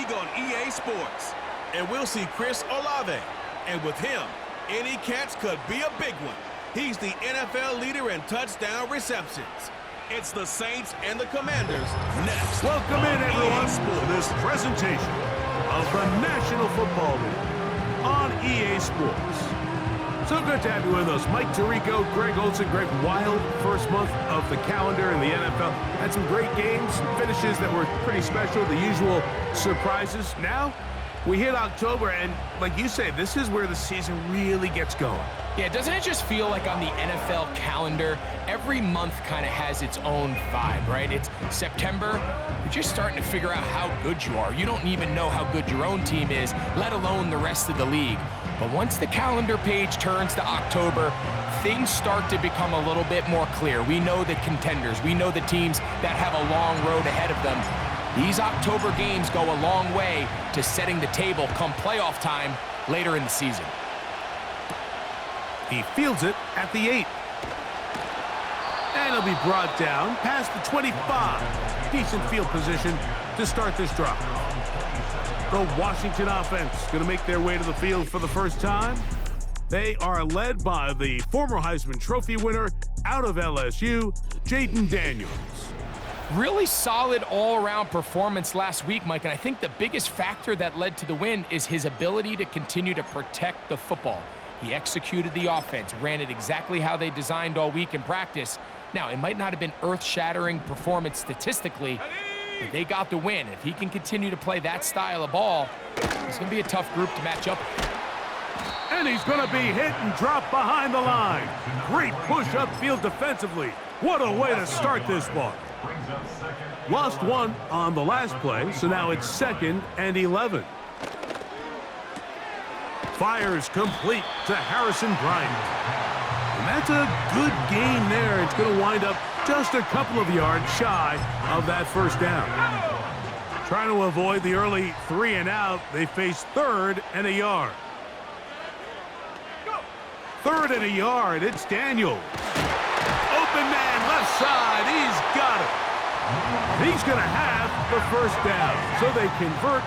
league on EA Sports. And we'll see Chris Olave. And with him, any catch could be a big one. He's the NFL leader in touchdown receptions. It's the Saints and the Commanders next. Welcome in, everyone, to this presentation of the National Football League on EA Sports. So good to have you with us. Mike Tirico, Greg Olson, Greg Wild, first month of the calendar in the NFL. Had some great games, finishes that were pretty special, the usual surprises. Now, we hit October, and like you say, this is where the season really gets going. Yeah, doesn't it just feel like on the NFL calendar, every month kind of has its own vibe, right? It's September, you're just starting to figure out how good you are. You don't even know how good your own team is, let alone the rest of the league. But once the calendar page turns to October, things start to become a little bit more clear. We know the contenders. We know the teams that have a long road ahead of them. These October games go a long way to setting the table come playoff time later in the season. He fields it at the 8. And he'll be brought down past the 25. Decent field position to start this drive. The Washington offense going to make their way to the field for the first time. They are led by the former Heisman Trophy winner out of LSU, Jayden Daniels. Really solid all-around performance last week, Mike, and I think the biggest factor that led to the win is his ability to continue to protect the football. He executed the offense, ran it exactly how they designed all week in practice. Now, it might not have been earth-shattering performance statistically, but they got the win. If he can continue to play that style of ball, it's going to be a tough group to match up with. And he's going to be hit and dropped behind the line. Great push upfield defensively. What a way to start this ball. Lost one on the last play, so now it's 2nd and 11. Fires complete to Harrison Bryant. And that's a good gain there. It's going to wind up just a couple of yards shy of that first down. Trying to avoid the early 3 and out, they face 3rd and a yard. 3rd and a yard, it's Daniels. Open man, left side, he's got it. He's going to have the first down, so they convert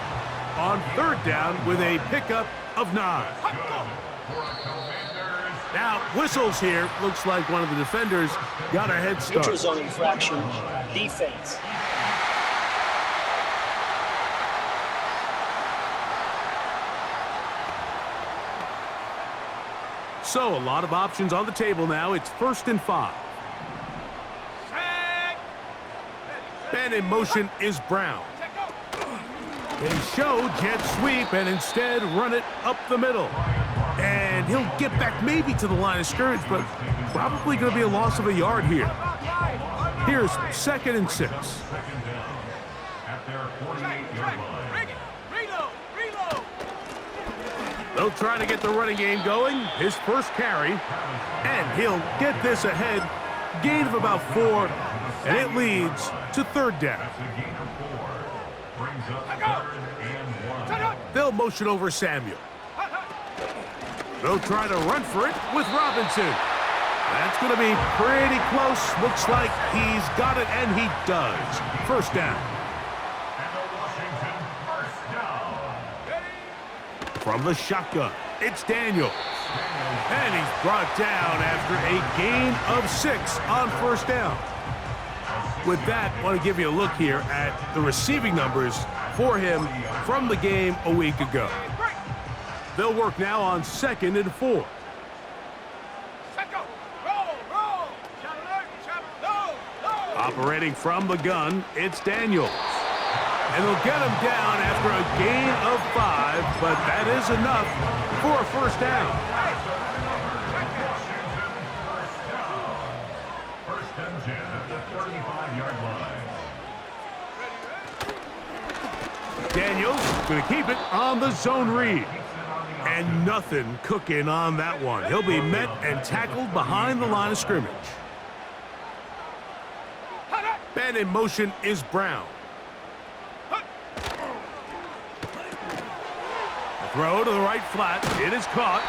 on 3rd down with a pickup of 9. Now, whistles here. Looks like one of the defenders got a head start. Neutral zone infraction, defense. So, a lot of options on the table now. It's 1st and 5. And in motion is Brown. They show jet sweep and instead run it up the middle. And he'll get back maybe to the line of scrimmage, but probably going to be a loss of a yard here. Here's 2nd and 6. They'll try to get the running game going. His first carry. And he'll get this ahead. Gain of about 4. And it leads to 3rd down. They'll motion over Samuel. They'll try to run for it with Robinson. That's going to be pretty close. Looks like he's got it, and he does. First down. From the shotgun, it's Daniels. And he's brought down after a gain of 6 on 1st down. With that, I want to give you a look here at the receiving numbers for him from the game a week ago. They'll work now on 2nd and 4. Operating from the gun, it's Daniels. And they'll get him down after a gain of 5, but that is enough for a first down. Daniels going to keep it on the zone read. And nothing cooking on that one. He'll be met and tackled behind the line of scrimmage. And in motion is Brown. Throw to the right flat. It is caught.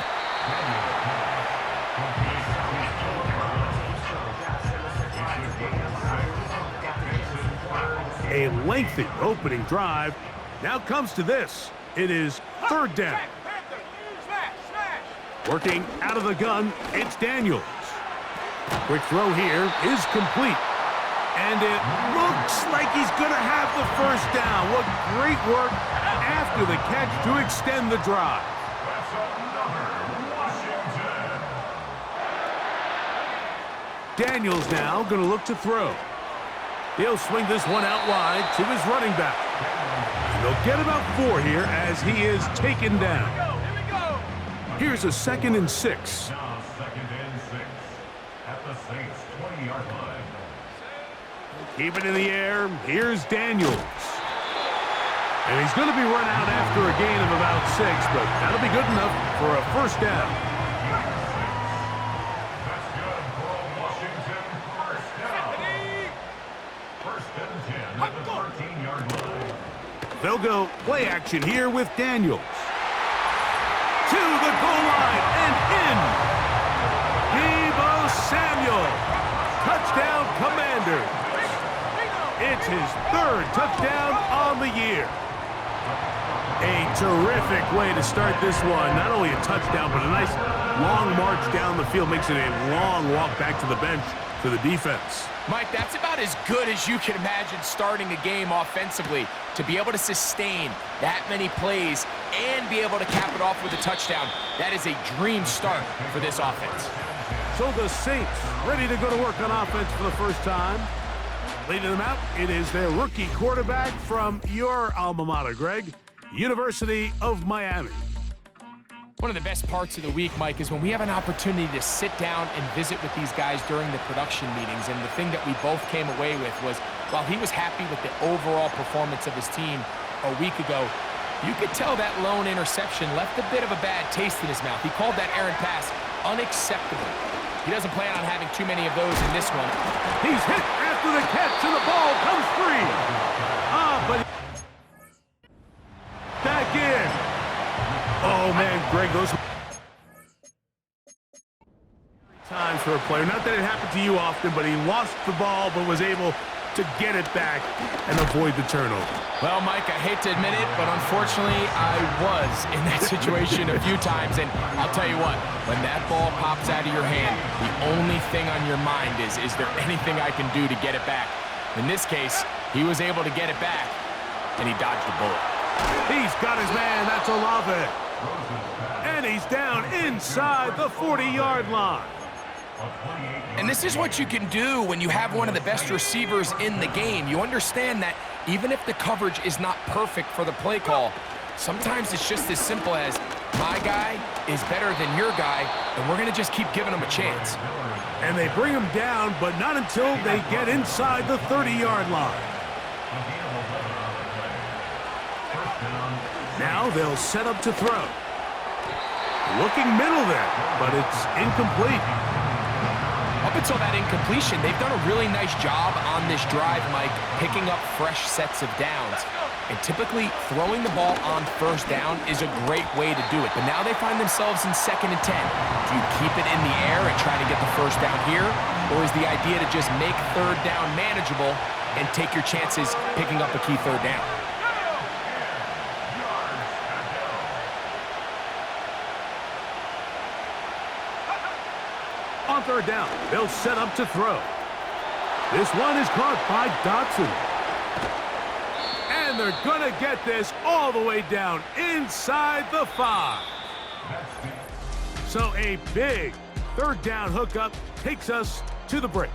A lengthy opening drive. Now comes to this. It is third down. Working out of the gun, it's Daniels. Quick throw here is complete. And it looks like he's going to have the first down. What great work after the catch to extend the drive. Daniels now going to look to throw. He'll swing this one out wide to his running back. And they'll get about 4 here as he is taken down. Here's a 2nd and 6. Now 2nd and 6 at the Saints 20-yard line. Keep it in the air. Here's Daniels. And he's going to be run out after a gain of about 6, but that'll be good enough for a first down. That's good for Washington. First down. First and 10 at the 13-yard line. They'll go play action here with Daniels. To the goal line and in. Deebo Samuel. Touchdown, Commanders. It's his 3rd touchdown on the year. A terrific way to start this one. Not only a touchdown, but a nice long march down the field. Makes it a long walk back to the bench for the defense. Mike, that's about as good as you can imagine starting a game offensively. To be able to sustain that many plays and be able to cap it off with a touchdown, that is a dream start for this offense. So the Saints ready to go to work on offense for the first time. Leading them out, it is their rookie quarterback from your alma mater, Greg, University of Miami. One of the best parts of the week, Mike, is when we have an opportunity to sit down and visit with these guys during the production meetings. And the thing that we both came away with was, while he was happy with the overall performance of his team a week ago, you could tell that lone interception left a bit of a bad taste in his mouth. He called that errant pass unacceptable. He doesn't plan on having too many of those in this one. He's hit after the catch, and the ball comes free. But back in. Oh, man, Greg, those times for a player. Not that it happened to you often, but he lost the ball but was able to get it back and avoid the turnover. Well, Mike, I hate to admit it, but unfortunately, I was in that situation a few times. And I'll tell you what, when that ball pops out of your hand, the only thing on your mind is there anything I can do to get it back? In this case, he was able to get it back, and he dodged the bullet. He's got his man. That's Olave. And he's down inside the 40-yard line. And this is what you can do when you have one of the best receivers in the game. You understand that even if the coverage is not perfect for the play call, sometimes it's just as simple as, my guy is better than your guy, and we're going to just keep giving him a chance. And they bring him down, but not until they get inside the 30-yard line. Now they'll set up to throw. Looking middle there, but it's incomplete. Up until that incompletion, they've done a really nice job on this drive, Mike, picking up fresh sets of downs. And typically, throwing the ball on first down is a great way to do it. But now they find themselves in 2nd and 10. Do you keep it in the air and try to get the first down here? Or is the idea to just make 3rd down manageable and take your chances picking up a key 3rd down? On 3rd down, they'll set up to throw. This one is caught by Dotson. And they're going to get this all the way down inside the 5. So a big 3rd down hookup takes us to the break.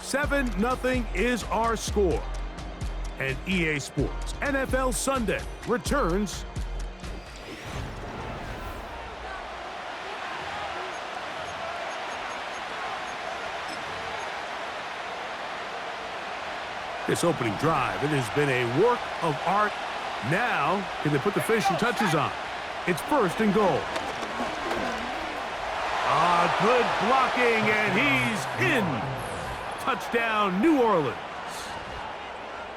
7-0 is our score. And EA Sports NFL Sunday returns. This opening drive, it has been a work of art. Now, can they put the finishing touches on? It's 1st and goal. Good blocking, and he's in. Touchdown, New Orleans.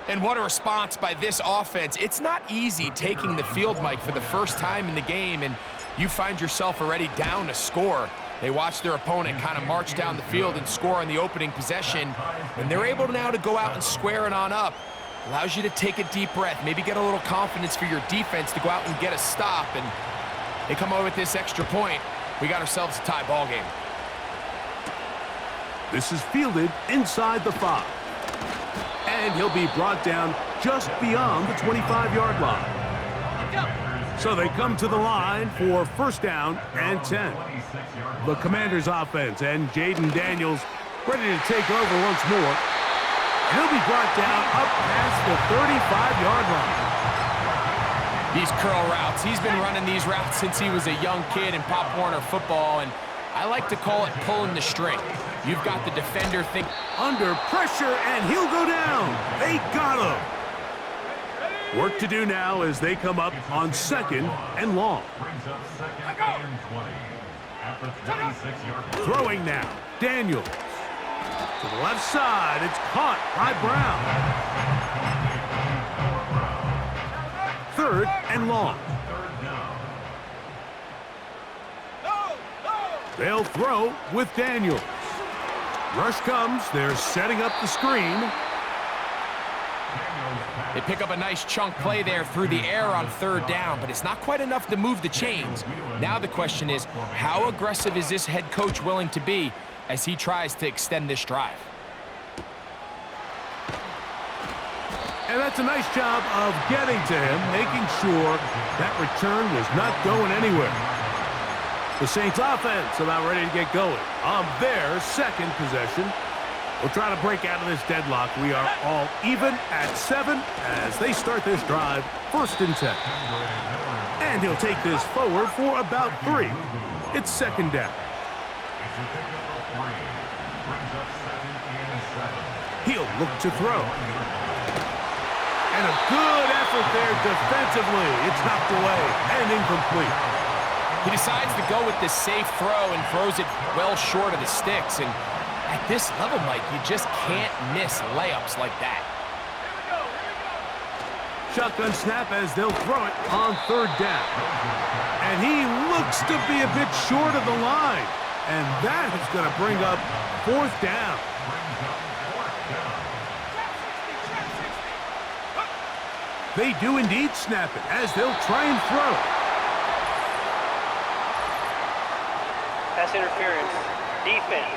And what a response by this offense. It's not easy taking the field, Mike, for the first time in the game, and you find yourself already down a score. They watch their opponent kind of march down the field and score on the opening possession, and they're able now to go out and square it on up. Allows you to take a deep breath, maybe get a little confidence for your defense to go out and get a stop, and they come away with this extra point. We got ourselves a tie ball game. This is fielded inside the 5. And he'll be brought down just beyond the 25-yard line. So they come to the line for first down and 10. The Commanders offense and Jayden Daniels ready to take over once more. He'll be brought down up past the 35-yard line. These curl routes, he's been running these routes since he was a young kid in Pop Warner football, and I like to call it pulling the string. You've got the defender under pressure, and he'll go down. They got him. Work to do now as they come up on 2nd and long. Throwing now, Daniels. To the left side, it's caught by Brown. 3rd and long. They'll throw with Daniels. Rush comes, they're setting up the screen. They pick up a nice chunk play there through the air on 3rd down, but it's not quite enough to move the chains. Now the question is, how aggressive is this head coach willing to be as he tries to extend this drive? And that's a nice job of getting to him, making sure that return was not going anywhere. The Saints offense about ready to get going on their 2nd possession. We'll try to break out of this deadlock. We are all even at 7 as they start this drive, 1st and 10. And he'll take this forward for about 3. It's 2nd down. He'll look to throw. And a good effort there defensively. It's knocked away and incomplete. He decides to go with this safe throw and throws it well short of the sticks. And at this level, Mike, you just can't miss layups like that. Shotgun snap as they'll throw it on 3rd down. And he looks to be a bit short of the line. And that is going to bring up 4th down. They do indeed snap it as they'll try and throw. Pass interference. Defense.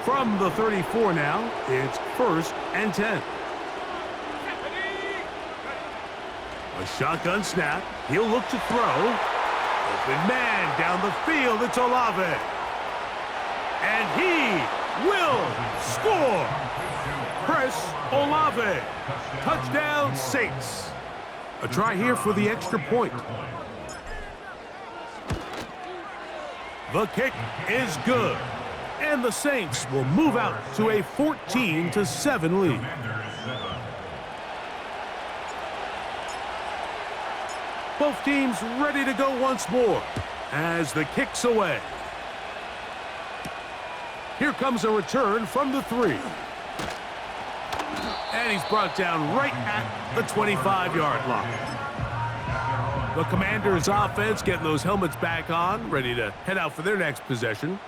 From the 34 now, it's 1st and 10. A shotgun snap. He'll look to throw. Open man down the field. It's Olave. And he will score. Chris Olave. Touchdown, Saints. A try here for the extra point. The kick is good. And the Saints will move out to a 14-7 lead. Both teams ready to go once more as the kick's away. Here comes a return from the 3. And he's brought down right at the 25-yard line. The Commanders' offense getting those helmets back on, ready to head out for their next possession.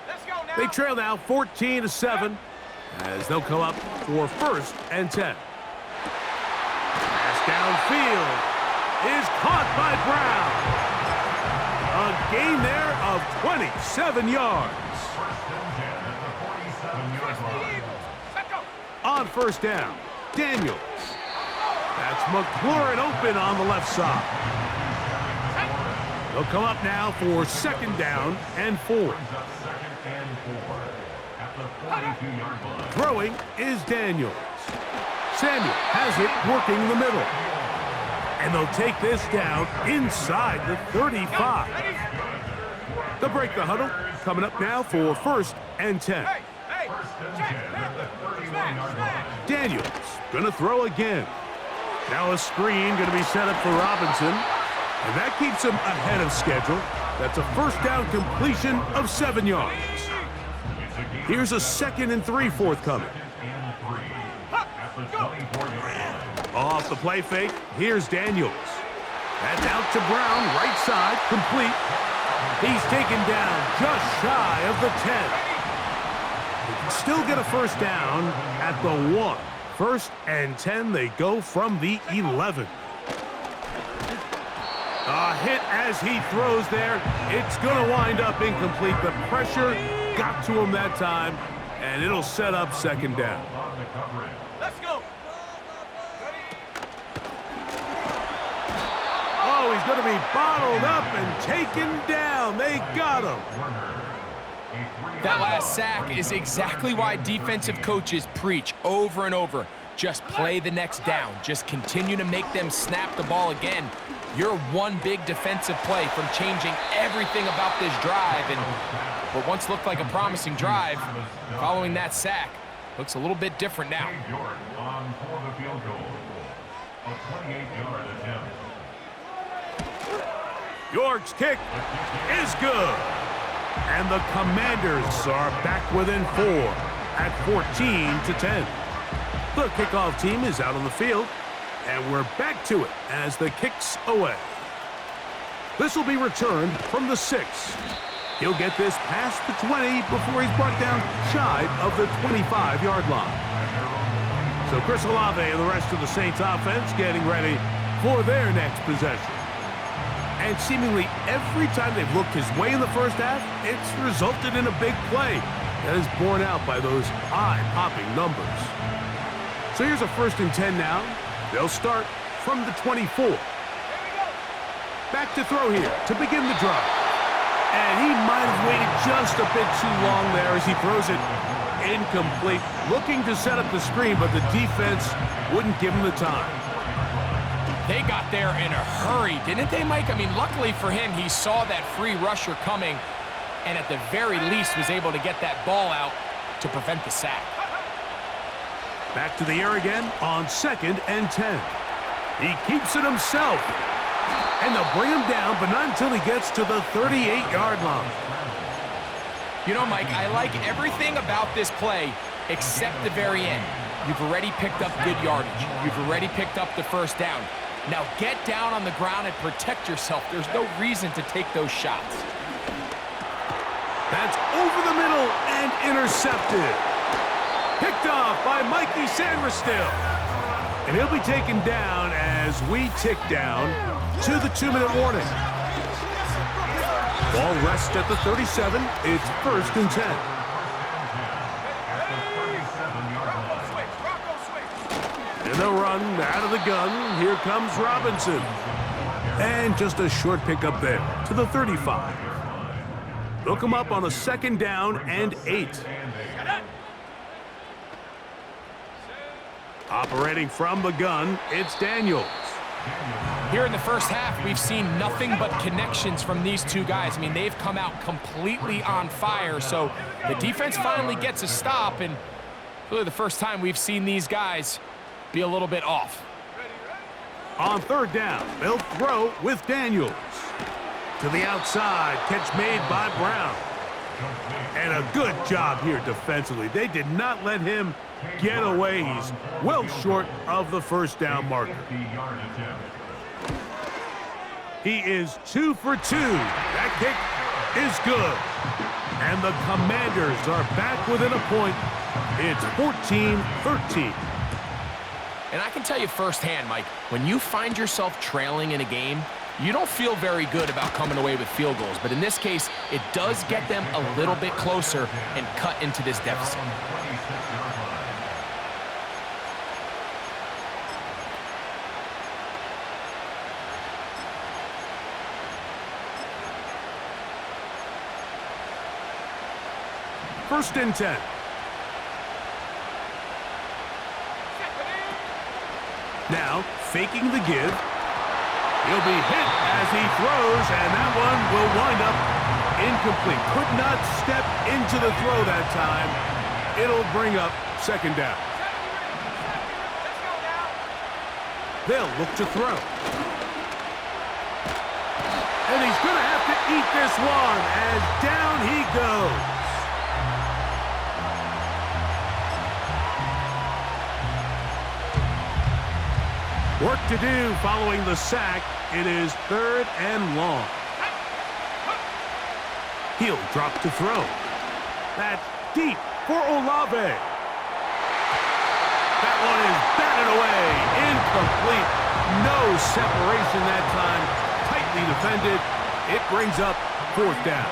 They trail now 14-7 as they'll come up for 1st and 10. Pass downfield is caught by Brown. A gain there of 27 yards. On 1st down, Daniels. That's McLaurin open on the left side. They'll come up now for 2nd down and 4. Throwing is Daniels. Samuel has it working the middle. And they'll take this down inside the 35. They'll break the huddle. Coming up now for 1st and 10. Daniels gonna throw again. Now a screen gonna be set up for Robinson. And that keeps him ahead of schedule. That's a 1st down completion of 7 yards. Here's a 2nd and 3 forthcoming. Off the play fake, here's Daniels. That's out to Brown, right side, complete. He's taken down just shy of the 10. They can still get a first down at the 1. 1st and 10, they go from the 11. A hit as he throws there. It's going to wind up incomplete. The pressure got to him that time, and it'll set up 2nd down. Let's go. Oh, he's going to be bottled up and taken down. They got him. That last sack is exactly why defensive coaches preach over and over. Just play the next down. Just continue to make them snap the ball again. You're one big defensive play from changing everything about this drive. And what once looked like a promising drive, following that sack, looks a little bit different now. On for the field goal. A 28-yard attempt. York's kick is good. And the Commanders are back within 4 at 14-10. The kickoff team is out on the field, and we're back to it as the kick's away. This will be returned from the 6. He'll get this past the 20 before he's brought down shy of the 25-yard line. So Chris Olave and the rest of the Saints offense getting ready for their next possession. And seemingly every time they've looked his way in the first half, it's resulted in a big play that is borne out by those eye-popping numbers. So here's a 1st and 10 now. They'll start from the 24. Back to throw here to begin the drive. And he might have waited just a bit too long there as he throws it incomplete. Looking to set up the screen, but the defense wouldn't give him the time. They got there in a hurry, didn't they, Mike? I mean, luckily for him, he saw that free rusher coming and at the very least was able to get that ball out to prevent the sack. Back to the air again on 2nd and 10. He keeps it himself. And they'll bring him down, but not until he gets to the 38-yard line. You know, Mike, I like everything about this play except the very end. You've already picked up good yardage. You've already picked up the first down. Now get down on the ground and protect yourself. There's no reason to take those shots. That's over the middle and intercepted. Picked off by Mikey Sandristil. And he'll be taken down as we tick down to the 2-minute warning. Ball rests at the 37. It's 1st and 10. And they'll run out of the gun. Here comes Robinson. And just a short pickup there to the 35. They'll come up on a 2nd down and 8. Operating from the gun, it's Daniels. Here in the first half, we've seen nothing but connections from these two guys. I mean, they've come out completely on fire, so the defense finally gets a stop, and really the first time we've seen these guys be a little bit off. On 3rd down, they'll throw with Daniels. To the outside, catch made by Brown. And a good job here defensively. They did not let him get away. He's well short of the first down marker. He is 2 for 2. That kick is good. And the Commanders are back within a point. It's 14-13. And I can tell you firsthand, Mike, when you find yourself trailing in a game, you don't feel very good about coming away with field goals. But in this case, it does get them a little bit closer and cut into this deficit. First and 10. Now, faking the give. He'll be hit as he throws, and that one will wind up incomplete. Could not step into the throw that time. It'll bring up 2nd down. They'll look to throw. And he's going to have to eat this one as down he goes. Work to do following the sack. It is 3rd and long. He'll drop to throw. That's deep for Olave. That one is batted away. Incomplete. No separation that time. Tightly defended. It brings up 4th down.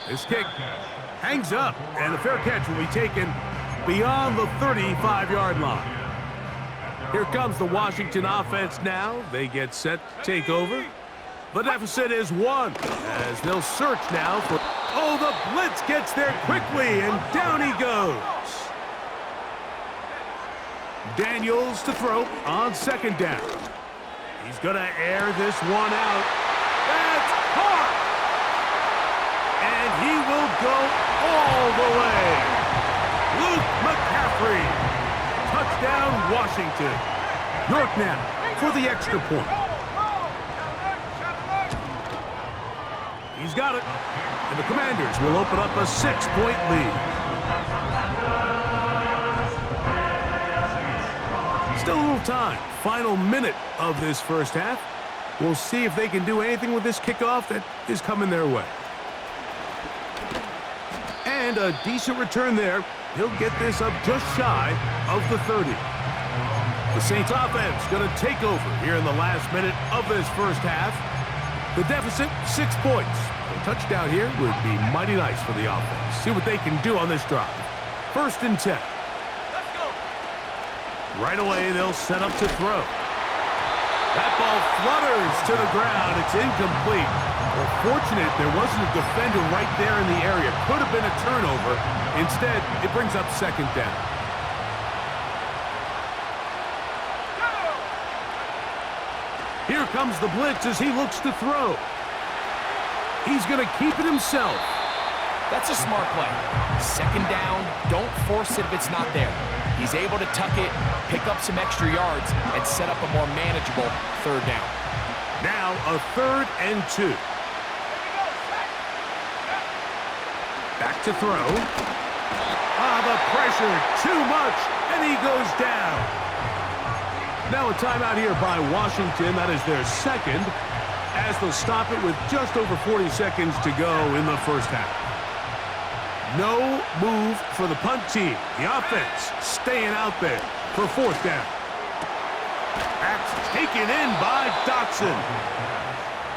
This kick hangs up, and a fair catch will be taken beyond the 35-yard line. Here comes the Washington offense now. They get set to take over. The deficit is 1 as they'll search now for... Oh, the blitz gets there quickly, and down he goes. Daniels to throw on 2nd down. He's going to air this one out. That's caught! And he will go all the way. Luke McCaffrey. Touchdown, Washington. York now for the extra point. He's got it. And the Commanders will open up a 6-point lead. Still a little time. Final minute of this first half. We'll see if they can do anything with this kickoff that is coming their way. And a decent return there. He'll get this up just shy of the 30. The Saints offense going to take over here in the last minute of this first half. The deficit, 6 points. A touchdown here would be mighty nice for the offense. See what they can do on this drive. 1st and 10. Right away, they'll set up to throw. That ball flutters to the ground. It's incomplete. Well, fortunate there wasn't a defender right there in the area. Could have been a turnover. Instead, it brings up 2nd down. Here comes the blitz as he looks to throw. He's going to keep it himself. That's a smart play. 2nd down, don't force it if it's not there. He's able to tuck it, pick up some extra yards, and set up a more manageable 3rd down. Now a 3rd and 2. Back to throw. The pressure, too much, and he goes down. Now a timeout here by Washington. That is their 2nd, as they'll stop it with just over 40 seconds to go in the first half. No move for the punt team. The offense staying out there for 4th down. That's taken in by Dotson.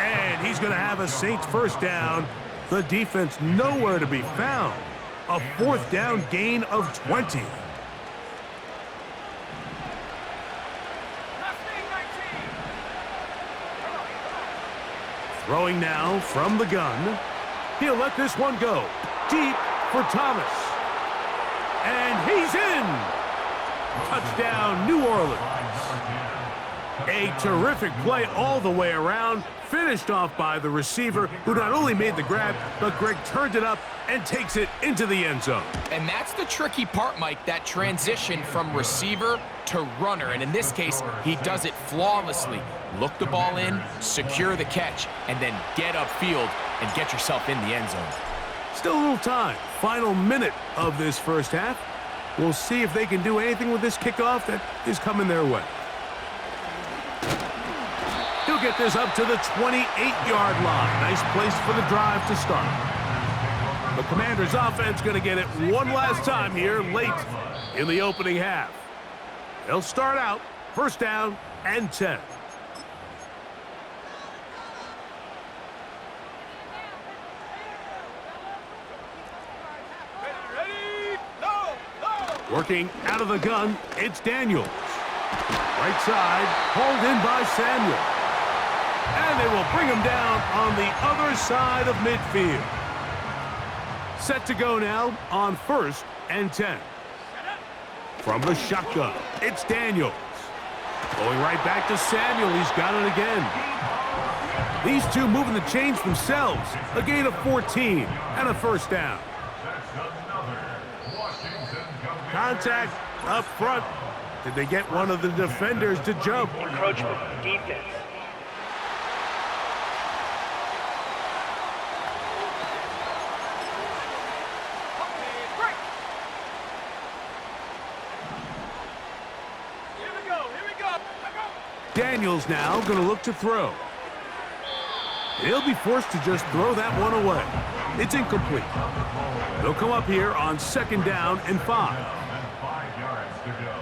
And he's going to have a Saints 1st down. The defense nowhere to be found. A 4th down gain of 20. Throwing now from the gun. He'll let this one go. Deep for Thomas. And he's in. Touchdown, New Orleans. A terrific play all the way around. Finished off by the receiver, who not only made the grab, but Greg turned it up and takes it into the end zone. And that's the tricky part, Mike, that transition from receiver to runner. And in this case, he does it flawlessly. Look the ball in, secure the catch, and then get upfield and get yourself in the end zone. Still a little time. Final minute of this first half. We'll see if they can do anything with this kickoff that is coming their way. He'll get this up to the 28-yard line. Nice place for the drive to start. The Commanders' offense going to get it one last time here late in the opening half. They'll start out 1st down and 10. Working out of the gun, it's Daniels. Right side, hauled in by Samuel. And they will bring him down on the other side of midfield. Set to go now on 1st and 10. From the shotgun, it's Daniels. Going right back to Samuel, he's got it again. These two moving the chains themselves. A gain of 14 and a 1st down. Contact up front. Did they get one of the defenders to jump? Encroachment defense. Daniels now going to look to throw. He'll be forced to just throw that one away. It's incomplete. They'll come up here on 2nd down and 5. And 5 yards to go.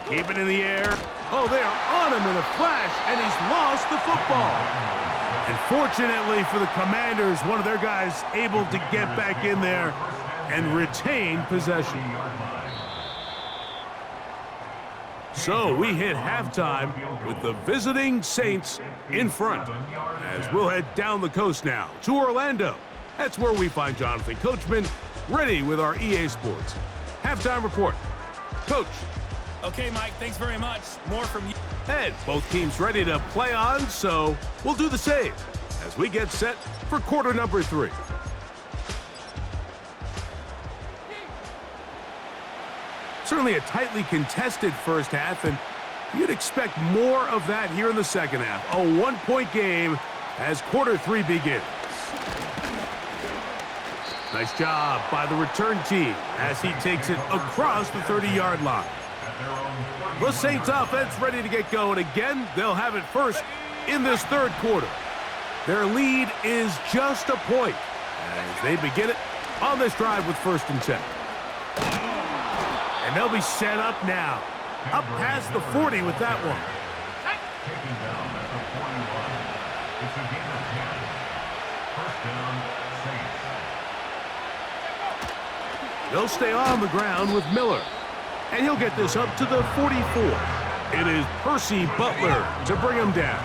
Keep it in the air. Oh, they are on him in a flash, and he's lost the football. And fortunately for the Commanders, one of their guys able to get back in there and retain possession. So we hit halftime with the visiting Saints in front, as we'll head down the coast now to Orlando. That's where we find Jonathan Coachman ready with our EA Sports halftime report. Coach. Okay, Mike, thanks very much. More from you. And both teams ready to play on, so we'll do the same as we get set for quarter number 3. Certainly a tightly contested first half, and you'd expect more of that here in the second half. A 1-point game as quarter 3 begins. Nice job by the return team as he takes it across the 30-yard line. The Saints offense ready to get going again. They'll have it first in this 3rd quarter. Their lead is just a point as they begin it on this drive with 1st and 10. And they'll be set up now. Up past the 40 with that one. Taking down at the 41. It's a gain of 10. 1st down, Saints. They'll stay on the ground with Miller. And he'll get this up to the 44. It is Percy Butler to bring him down.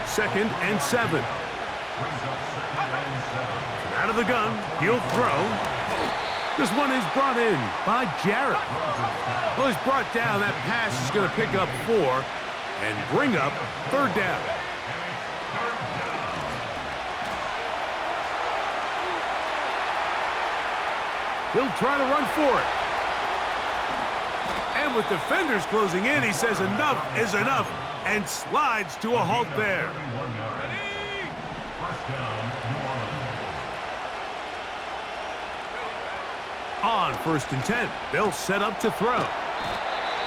2nd and 7. Out of the gun, he'll throw. This one is brought in by Jarrett. Well, he's brought down. That pass is going to pick up 4 and bring up 3rd down. He'll try to run for it. And with defenders closing in, he says enough is enough and slides to a halt there. 1 yard. 1st down, New Orleans. On 1st and 10, they'll set up to throw.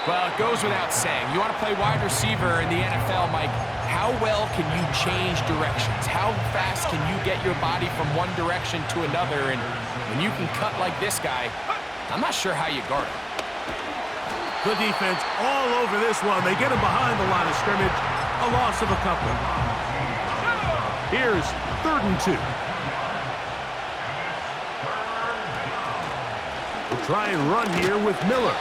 Well, it goes without saying. You want to play wide receiver in the NFL, Mike. How well can you change directions? How fast can you get your body from one direction to another? And when you can cut like this guy, I'm not sure how you guard him. The defense all over this one. They get him behind the line of scrimmage. A loss of a couple. Here's 3rd and 2. We'll try and run here with Miller.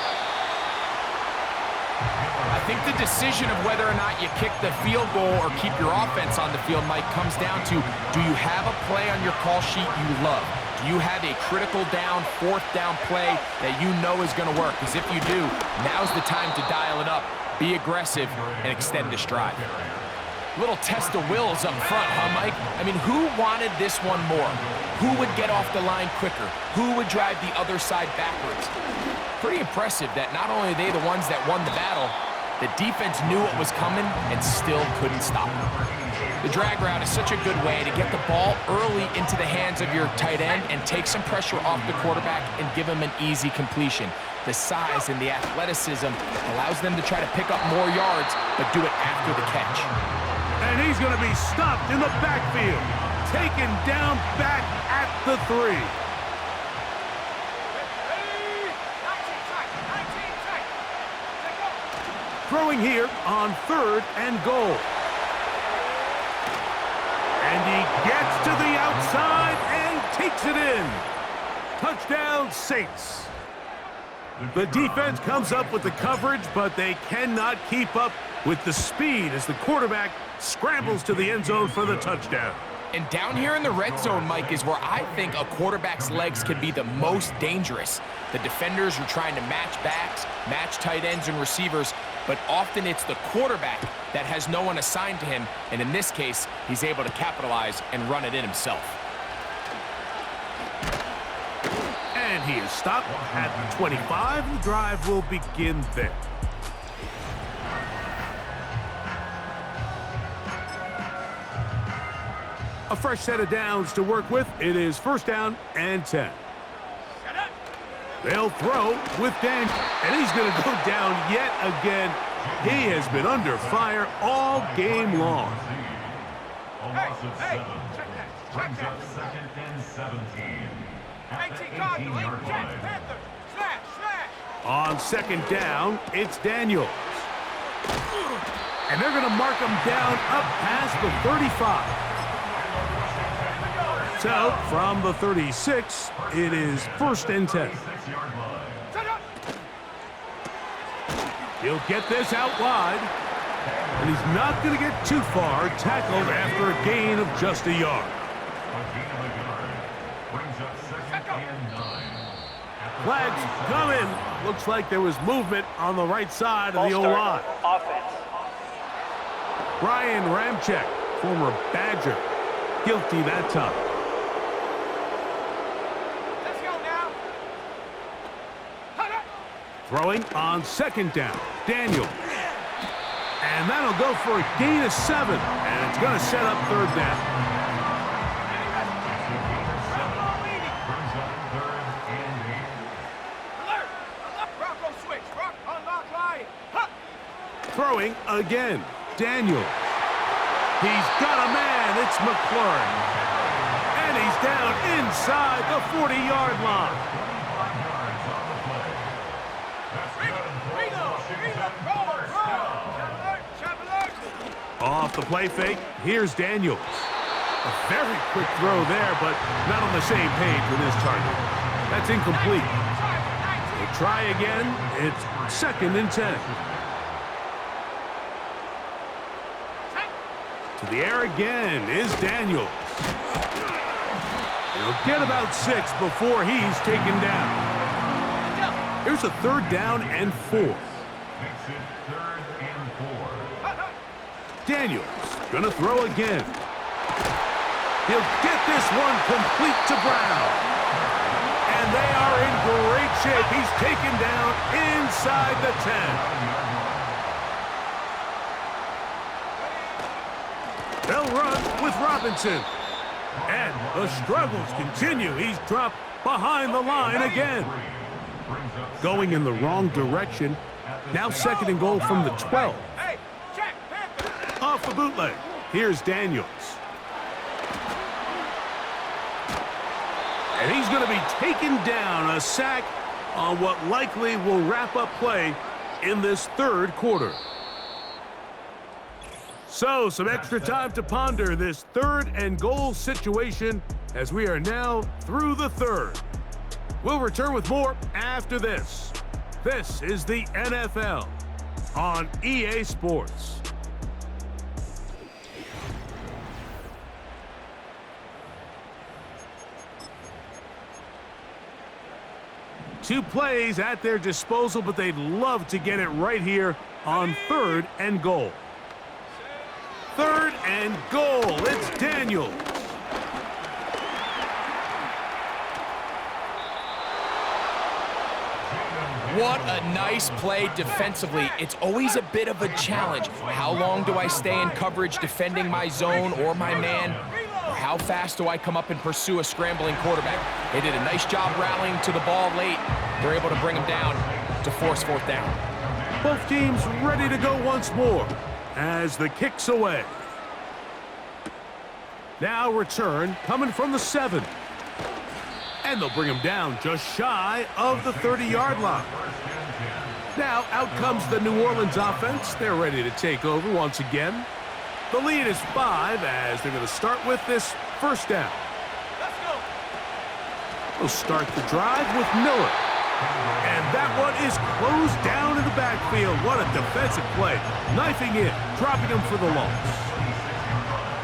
I think the decision of whether or not you kick the field goal or keep your offense on the field, Mike, comes down to, do you have a play on your call sheet you love? Do you have a critical down, 4th down play that you know is going to work? Because if you do, now's the time to dial it up, be aggressive, and extend this drive. Little test of wills up front, huh, Mike? I mean, who wanted this one more? Who would get off the line quicker? Who would drive the other side backwards? Pretty impressive that not only are they the ones that won the battle, the defense knew what was coming and still couldn't stop it. The drag route is such a good way to get the ball early into the hands of your tight end and take some pressure off the quarterback and give him an easy completion. The size and the athleticism allows them to try to pick up more yards, but do it after the catch. And he's going to be stopped in the backfield. Taken down back at the 3. Throwing here on 3rd and goal. And he gets to the outside and takes it in. Touchdown, Saints. The defense comes up with the coverage, but they cannot keep up with the speed as the quarterback scrambles to the end zone for the touchdown. And down here in the red zone, Mike, is where I think a quarterback's legs can be the most dangerous. The defenders are trying to match backs, match tight ends and receivers, but often it's the quarterback that has no one assigned to him, and in this case, he's able to capitalize and run it in himself. And he is stopped at the 25. The drive will begin there. A fresh set of downs to work with. It is 1st down and 10. They'll throw with Daniel, and he's going to go down yet again He has been under fire all game long. A loss of 7. Brings up 2nd and 17. At the 18-yard line. On 2nd down, it's Daniels. And they're going to mark him down up past the 35. So, from the 36, it is 1st and 10. 6-yard line. He'll get this out wide. And he's not going to get too far, tackled after a gain of just a yard. A gain of a yard. Brings up 2nd and 9. Flags coming. Looks like there was movement on the right side of the O-line. Offense. Ryan Ramczyk, former Badger, guilty that time. Let's go now. Throwing on 2nd down, Daniel. And that'll go for a gain of 7. And it's going to set up 3rd down. Brings up 3rd and 8. Bronco switch. Unlock line. Throwing again, Daniel. He's got a man, it's McLaurin. And he's down inside the 40-yard line. 25 yards on the play. That's good for Washington. First down. Off the play fake, here's Daniels. A very quick throw there, but not on the same page with his target. That's incomplete. We'll try again. It's 2nd and 10. To the air again is Daniels. He'll get about 6 before he's taken down. Here's a 3rd down and 4. Makes it 3rd and 4. Daniels gonna throw again. He'll get this one complete to Brown. And they are in great shape. He's taken down inside the 10. They'll run with Robinson. And the struggles continue. He's dropped behind the line again. Going in the wrong direction. Now 2nd and goal from the 12. Off the bootleg. Here's Daniels. And he's going to be taken down, a sack on what likely will wrap up play in this 3rd quarter. So, some extra time to ponder this 3rd and goal situation as we are now through the 3rd. We'll return with more after this. This is the NFL on EA Sports. Two plays at their disposal, but they'd love to get it right here on 3rd and goal. 3rd and goal. It's Daniels. What a nice play defensively. It's always a bit of a challenge. How long do I stay in coverage defending my zone or my man? Or how fast do I come up and pursue a scrambling quarterback? They did a nice job rallying to the ball late. They're able to bring him down to force 4th down. Both teams ready to go once more as the kick's away. Now return coming from the 7. And they'll bring him down just shy of the 30-yard line. Now out comes the New Orleans offense. They're ready to take over once again. The lead is 5 as they're going to start with this 1st down. They'll start the drive with Miller. And that one is closed down in the backfield. What a defensive play. Knifing in, dropping him for the loss.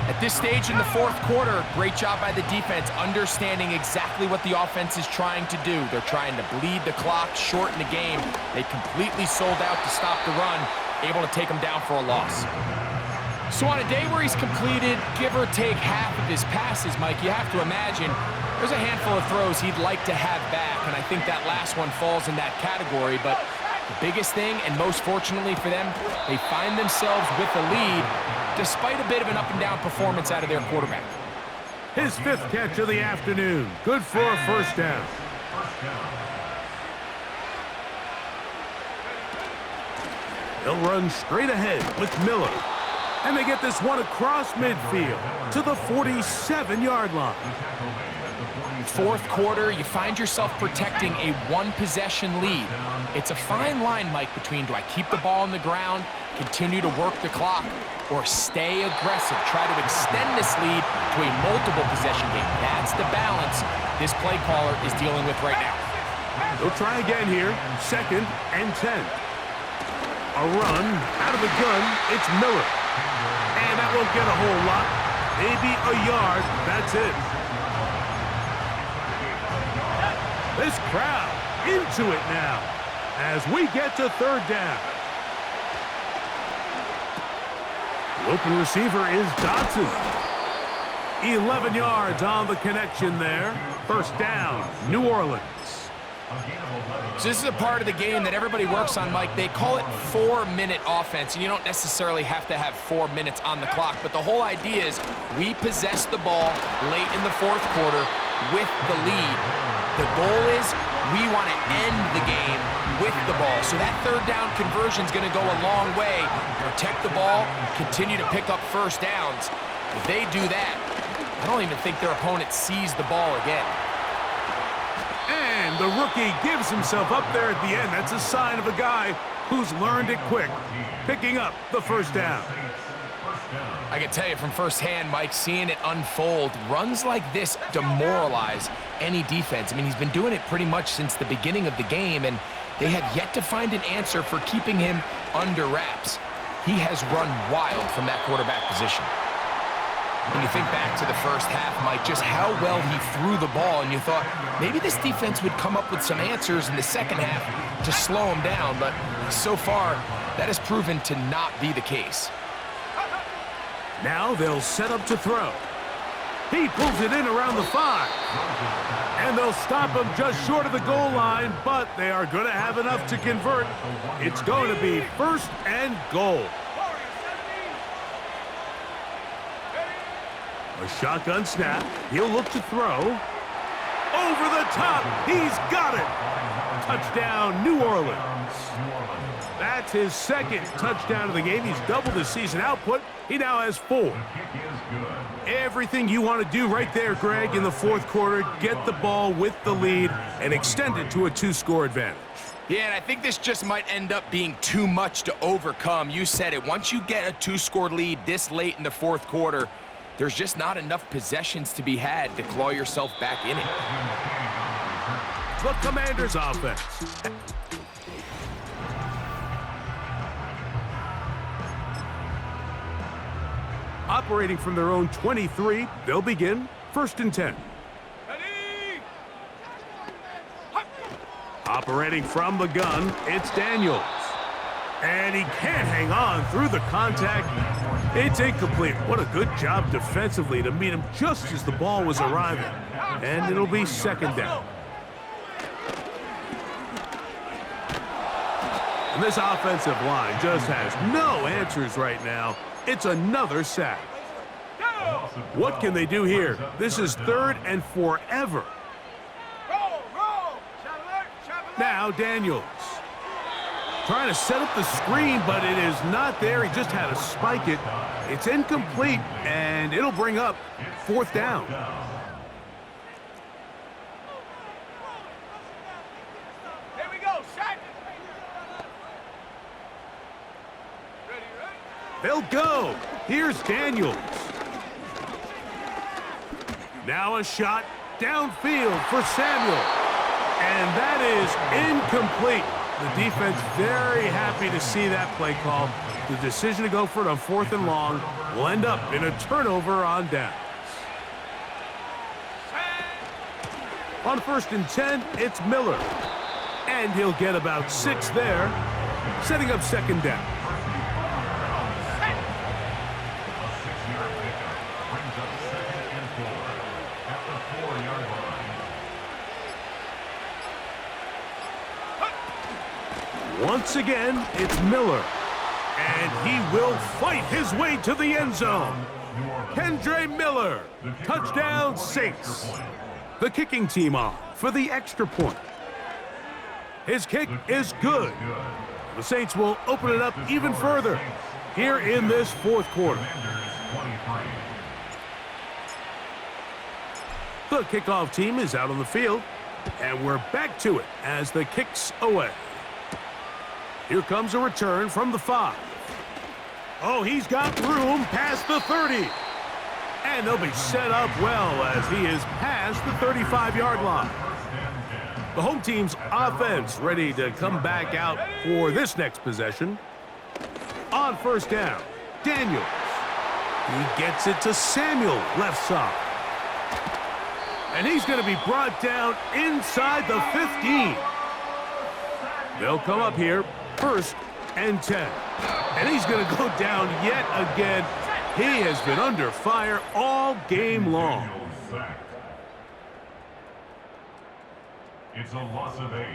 At this stage in the 4th quarter, great job by the defense, understanding exactly what the offense is trying to do. They're trying to bleed the clock, shorten the game. They completely sold out to stop the run, able to take him down for a loss. So on a day where he's completed, give or take half of his passes, Mike, you have to imagine there's a handful of throws he'd like to have back, and I think that last one falls in that category. But the biggest thing, and most fortunately for them, they find themselves with a lead despite a bit of an up-and-down performance out of their quarterback. His 5th catch of the afternoon. Good for a 1st down. They'll run straight ahead with Miller. And they get this one across midfield to the 47-yard line. Fourth quarter, you find yourself protecting a one-possession lead. It's a fine line, Mike, between do I keep the ball on the ground, continue to work the clock, or stay aggressive, try to extend this lead to a multiple-possession game. That's the balance this play caller is dealing with right now. They'll try again here, 2nd and 10. A run out of the gun, it's Miller. And that won't get a whole lot. Maybe a yard, that's it. This crowd into it now as we get to 3rd down. The open receiver is Dotson. 11 yards on the connection there. 1st down, New Orleans. So this is a part of the game that everybody works on, Mike. They call it 4-minute offense, and you don't necessarily have to have 4 minutes on the clock. But the whole idea is we possess the ball late in the 4th quarter with the lead. The goal is we want to end the game with the ball. So that 3rd down conversion is going to go a long way. Protect the ball, continue to pick up 1st downs. If they do that, I don't even think their opponent sees the ball again. And the rookie gives himself up there at the end. That's a sign of a guy who's learned it quick, picking up the 1st down. I can tell you from firsthand, Mike, seeing it unfold, runs like this demoralize any defense. I mean, he's been doing it pretty much since the beginning of the game, and they have yet to find an answer for keeping him under wraps. He has run wild from that quarterback position. When you think back to the 1st half, Mike, just how well he threw the ball, and you thought maybe this defense would come up with some answers in the 2nd half to slow him down, but so far, that has proven to not be the case. Now they'll set up to throw. He pulls it in around the 5. And they'll stop him just short of the goal line, but they are going to have enough to convert. It's going to be 1st and goal. A shotgun snap. He'll look to throw. Over the top. He's got it. Touchdown, New Orleans. That's his 2nd touchdown of the game. He's doubled his season output. He now has 4. Everything you want to do right there, Greg, in the 4th quarter. Get the ball with the lead and extend it to a 2-score advantage. Yeah, and I think this just might end up being too much to overcome. You said it. Once you get a 2-score lead this late in the 4th quarter, there's just not enough possessions to be had to claw yourself back in it. The Commanders' offense. Operating from their own 23, they'll begin 1st and 10. Operating from the gun, it's Daniels. And he can't hang on through the contact. It's incomplete. What a good job defensively to meet him just as the ball was arriving. And it'll be 2nd down. And this offensive line just has no answers right now. It's another sack. What can they do here? This is 3rd and forever. Now Daniels. Trying to set up the screen, but it is not there. He just had to spike it. It's incomplete, and it'll bring up 4th down. Here we go, set. Ready. They'll go. Here's Daniels. Now a shot downfield for Samuel. And that is incomplete. The defense very happy to see that play call. The decision to go for it on 4th and long will end up in a turnover on downs. On 1st and 10, it's Miller. And he'll get about 6 there, setting up 2nd down. Once again, it's Miller. And he will fight his way to the end zone. Kendre Miller, touchdown Saints. The kicking team on for the extra point. His kick is good. The Saints will open it up even further here in this fourth quarter. The kickoff team is out on the field, and we're back to it as the kick's away. Here comes a return from the 5. Oh, he's got room past the 30. And they'll be set up well as he is past the 35-yard line. The home team's offense ready to come back out for this next possession. On first down, Daniels. He gets it to Samuel, left side. And he's going to be brought down inside the 15. They'll come up here, 1st and 10. And he's going to go down yet again. He has been under fire all game long. It's a loss of 8.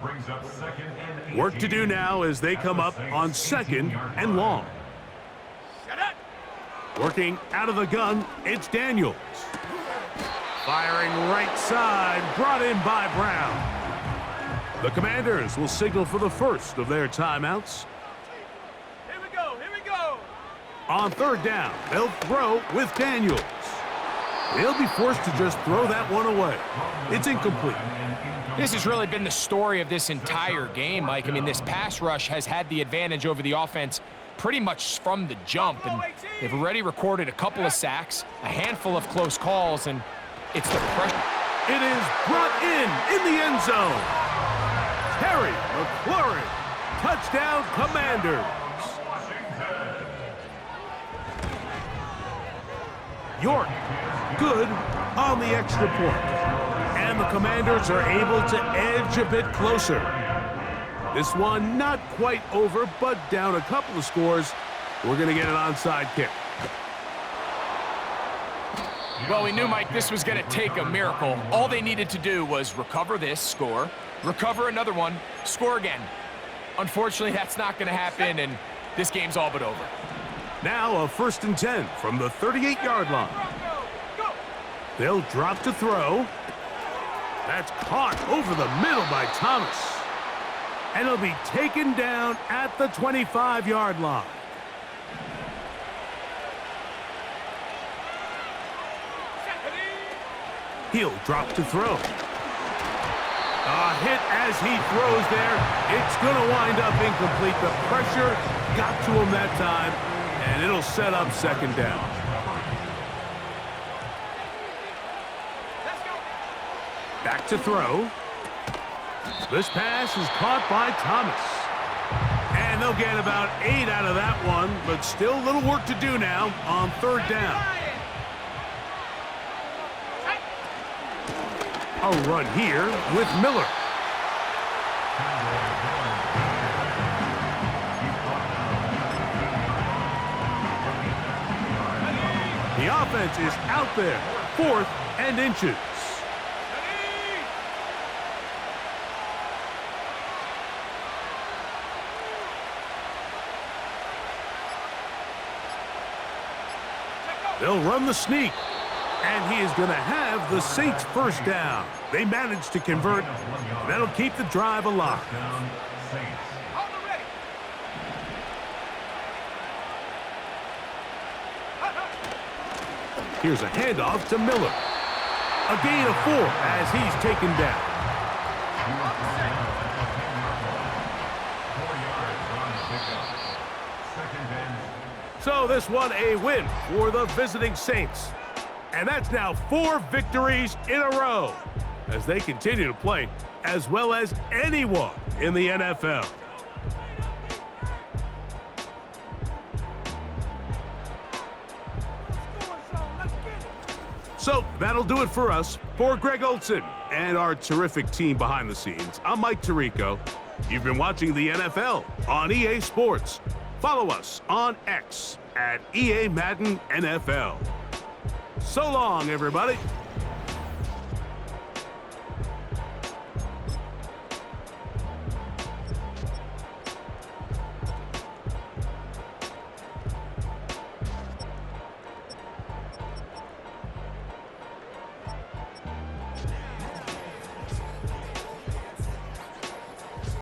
Brings up 2nd and 18. Work to do now as they come up on 2nd and long. Working out of the gun, it's Daniels. Firing right side, brought in by Brown. The Commanders will signal for the first of their timeouts. Here we go. Here we go. On 3rd down, they'll throw with Daniels. He'll be forced to just throw that one away. It's incomplete. This has really been the story of this entire game, Mike. I mean, this pass rush has had the advantage over the offense pretty much from the jump, and they've already recorded a couple of sacks, a handful of close calls, and it's the pressure. It is brought in the end zone. Terry McLaurin, touchdown Commanders. York, good on the extra point. And the Commanders are able to edge a bit closer. This one not quite over, but down a couple of scores. We're going to get an onside kick. Well, we knew, Mike, this was going to take a miracle. All they needed to do was recover this, score, recover another one, score again. Unfortunately, that's not going to happen, and this game's all but over. Now a 1st and 10 from the 38-yard line. They'll drop to throw. That's caught over the middle by Thomas. And it'll be taken down at the 25-yard line. He'll drop to throw. A hit as he throws there. It's going to wind up incomplete. The pressure got to him that time, and it'll set up 2nd down. Back to throw. This pass is caught by Thomas. And they'll get about 8 out of that one, but still a little work to do now on 3rd down. A run here with Miller. The offense is out there, 4th and inches. They'll run the sneak, and he is going to have the Saints' 1st down. They managed to convert. That'll keep the drive alive. Here's a handoff to Miller. A gain of 4 as he's taken down. So this one a win for the visiting Saints. And that's now 4 victories in a row as they continue to play as well as anyone in the NFL. So that'll do it for us. For Greg Olsen and our terrific team behind the scenes, I'm Mike Tirico. You've been watching the NFL on EA Sports. Follow us on X at EA Madden NFL. So long, everybody.